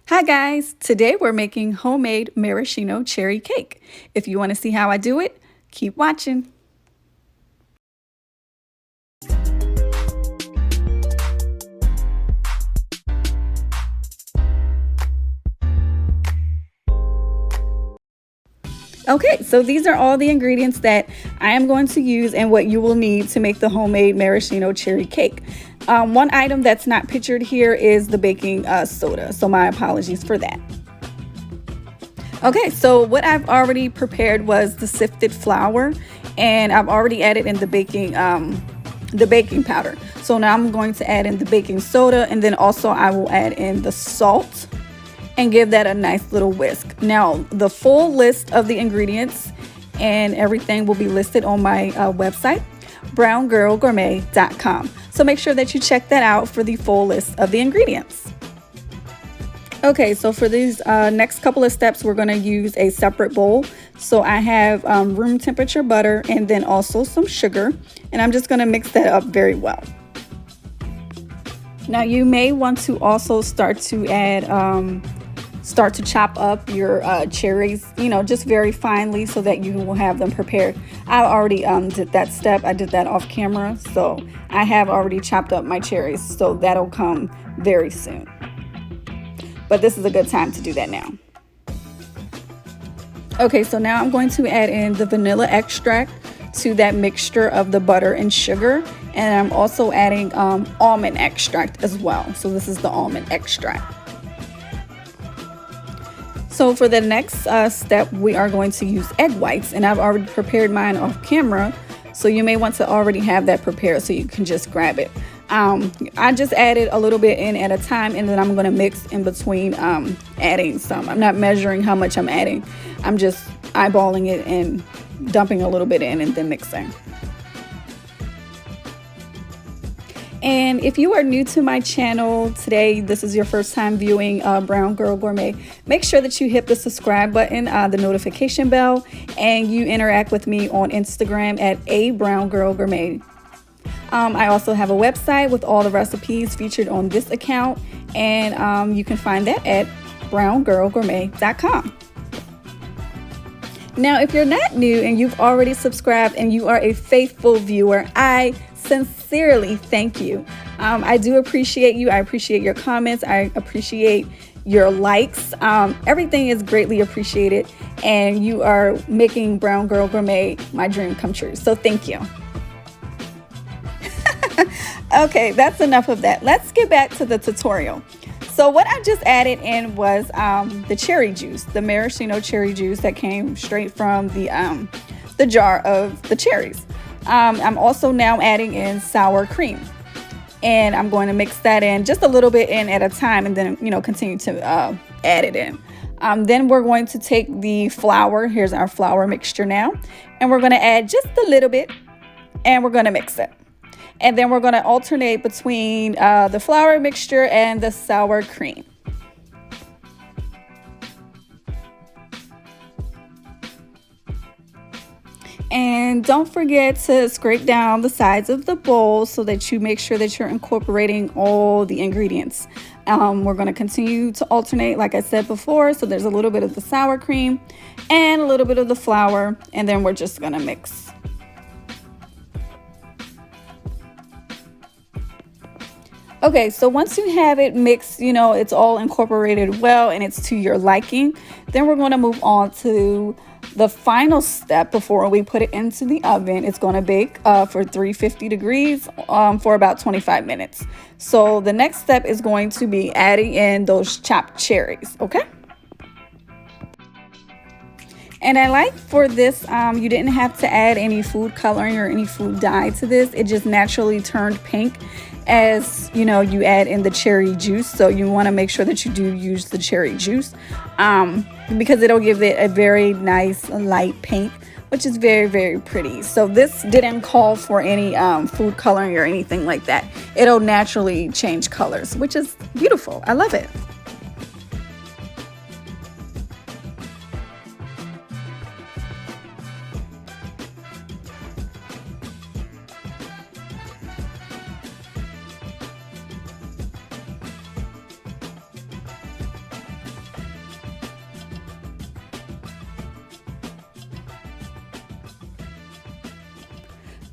Hi guys, today we're making homemade maraschino cherry cake. If you want to see how I do it, keep watching. Okay, so these are all the ingredients that I am going to use and what you will need to make the homemade maraschino cherry cake. One item that's not pictured here is the baking soda, so my apologies for that. Okay, so what I've already prepared was the sifted flour, and I've already added in the baking powder. So now I'm going to add in the baking soda, and then also I will add in the salt and give that a nice little whisk. Now, the full list of the ingredients and everything will be listed on my website, browngirlgourmet.com. So make sure that you check that out for the full list of the ingredients. Okay, so for these next couple of steps, we're going to use a separate bowl. So I have room temperature butter and then also some sugar, and I'm just going to mix that up very well. Now you may want to also start to chop up your cherries, just very finely so that you will have them prepared. I already did that step. I did that off camera, so I have already chopped up my cherries, so that'll come very soon. But this is a good time to do that now. Okay, so now I'm going to add in the vanilla extract to that mixture of the butter and sugar, and I'm also adding almond extract as well. So this is the almond extract. So for the next step, we are going to use egg whites, and I've already prepared mine off camera, so you may want to already have that prepared so you can just grab it. I just added a little bit in at a time, and then I'm going to mix in between adding some. I'm not measuring how much I'm adding. I'm just eyeballing it and dumping a little bit in and then mixing. And if you are new to my channel today, this is your first time viewing Brown Girl Gourmet, make sure that you hit the subscribe button, the notification bell, and you interact with me on Instagram at @BrownGirlGourmet. I also have a website with all the recipes featured on this account, and you can find that at browngirlgourmet.com. Now, if you're not new and you've already subscribed and you are a faithful viewer, I sincerely thank you. I do appreciate you. I appreciate your comments. I appreciate your likes. Everything is greatly appreciated, and you are making Brown Girl Gourmet my dream come true. So thank you. Okay, that's enough of that. Let's get back to the tutorial. So what I just added in was the cherry juice, the maraschino cherry juice that came straight from the jar of the cherries. I'm also now adding in sour cream, and I'm going to mix that in just a little bit in at a time, and then continue to add it in. Then we're going to take the flour. Here's our flour mixture now, and we're going to add just a little bit, and we're going to mix it. And then we're going to alternate between the flour mixture and the sour cream. And don't forget to scrape down the sides of the bowl so that you make sure that you're incorporating all the ingredients. We're going to continue to alternate, like I said before. So there's a little bit of the sour cream and a little bit of the flour, and then we're just going to mix. Okay, so once you have it mixed, it's all incorporated well and it's to your liking, then we're going to move on to the final step before we put it into the oven. It's going to bake for 350 degrees for about 25 minutes. So the next step is going to be adding in those chopped cherries, okay? And I like for this, you didn't have to add any food coloring or any food dye to this. It just naturally turned pink as you add in the cherry juice. So you want to make sure that you do use the cherry juice because it'll give it a very nice light pink, which is very, very pretty. So this didn't call for any food coloring or anything like that. It'll naturally change colors, which is beautiful. I love it.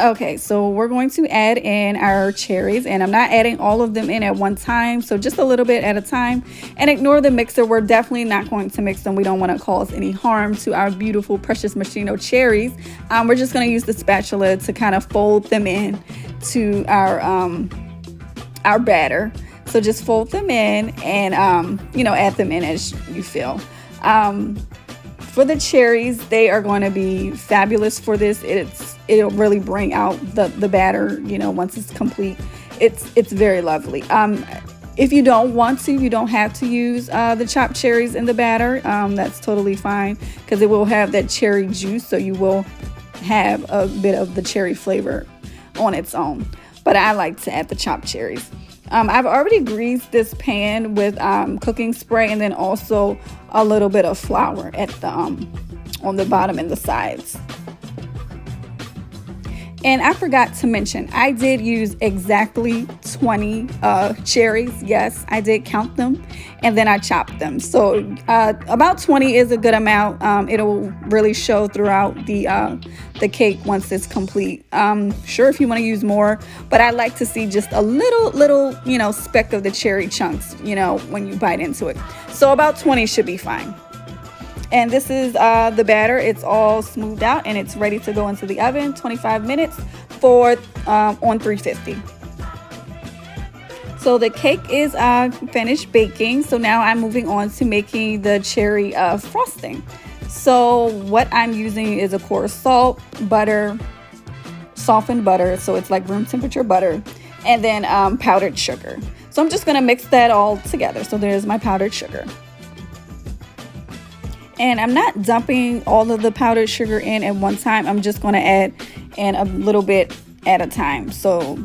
Okay, so we're going to add in our cherries, and I'm not adding all of them in at one time, so just a little bit at a time. And ignore the mixer. We're definitely not going to mix them. We don't want to cause any harm to our beautiful precious Maraschino cherries. We're just going to use the spatula to kind of fold them in to our batter. So just fold them in and add them in as you feel. For the cherries, they are going to be fabulous for this. It'll really bring out the batter, once it's complete. It's very lovely. If you don't want to, you don't have to use the chopped cherries in the batter. That's totally fine because it will have that cherry juice, so you will have a bit of the cherry flavor on its own. But I like to add the chopped cherries. I've already greased this pan with cooking spray and then also a little bit of flour at the on the bottom and the sides. And I forgot to mention, I did use exactly 20 cherries. Yes, I did count them, and then I chopped them. So about 20 is a good amount. It'll really show throughout the cake once it's complete. Sure, if you want to use more, but I like to see just a little speck of the cherry chunks, when you bite into it. So about 20 should be fine. And this is the batter. It's all smoothed out and it's ready to go into the oven, 25 minutes on 350. So the cake is finished baking. So now I'm moving on to making the cherry frosting. So what I'm using is, of course, salt, butter, softened butter. So it's like room temperature butter, and then powdered sugar. So I'm just going to mix that all together. So there's my powdered sugar. And I'm not dumping all of the powdered sugar in at one time. I'm just going to add in a little bit at a time. So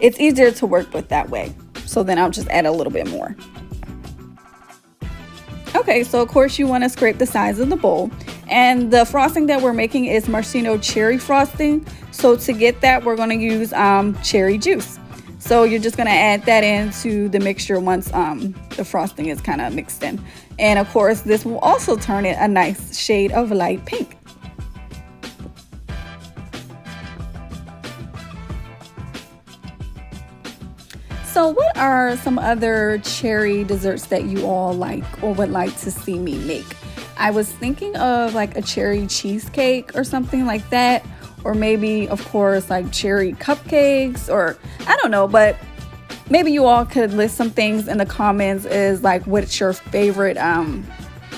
it's easier to work with that way. So then I'll just add a little bit more. Okay, so of course you want to scrape the sides of the bowl. And the frosting that we're making is maraschino cherry frosting. So to get that, we're going to use cherry juice. So you're just going to add that into the mixture once the frosting is kind of mixed in. And of course, this will also turn it a nice shade of light pink. So what are some other cherry desserts that you all like or would like to see me make? I was thinking of like a cherry cheesecake or something like that. Or maybe, of course, like cherry cupcakes, or I don't know, but maybe you all could list some things in the comments as like what's your favorite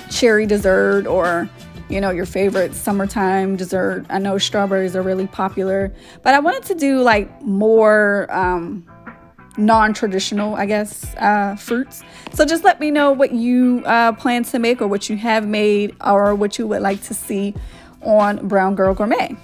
cherry dessert, or your favorite summertime dessert. I know strawberries are really popular, but I wanted to do like more non-traditional, I guess, fruits. So just let me know what you plan to make, or what you have made, or what you would like to see on Brown Girl Gourmet.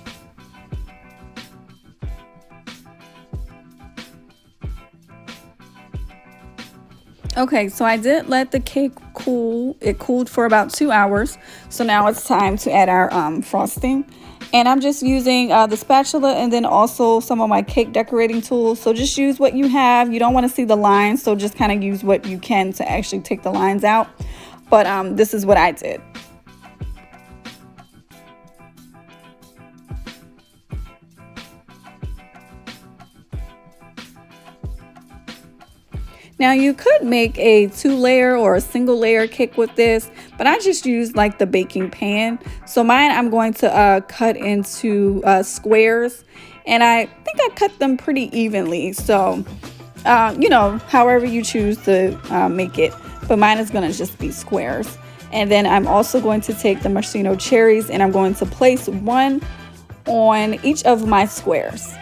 Okay, so I did let the cake cool. It cooled for about 2 hours. So now it's time to add our frosting. And I'm just using the spatula and then also some of my cake decorating tools. So just use what you have. You don't want to see the lines, so just kind of use what you can to actually take the lines out. But this is what I did. Now you could make a 2-layer or a single layer cake with this, but I just used like the baking pan. So mine I'm going to cut into squares, and I think I cut them pretty evenly. So, however you choose to make it, but mine is going to just be squares. And then I'm also going to take the maraschino cherries and I'm going to place one on each of my squares.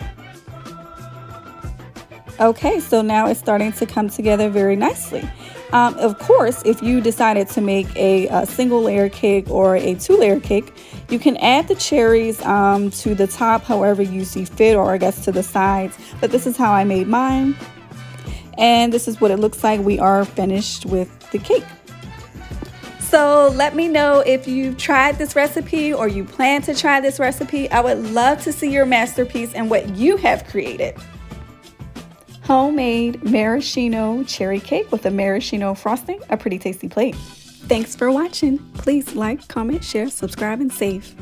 Okay, so now it's starting to come together very nicely. Of course, if you decided to make a single layer cake or a 2-layer cake, you can add the cherries to the top however you see fit, or I guess to the sides. But this is how I made mine. And this is what it looks like. We are finished with the cake. So let me know if you've tried this recipe or you plan to try this recipe. I would love to see your masterpiece and what you have created. Homemade maraschino cherry cake with a maraschino frosting, a pretty tasty plate. Thanks for watching. Please like, comment, share, subscribe, and save.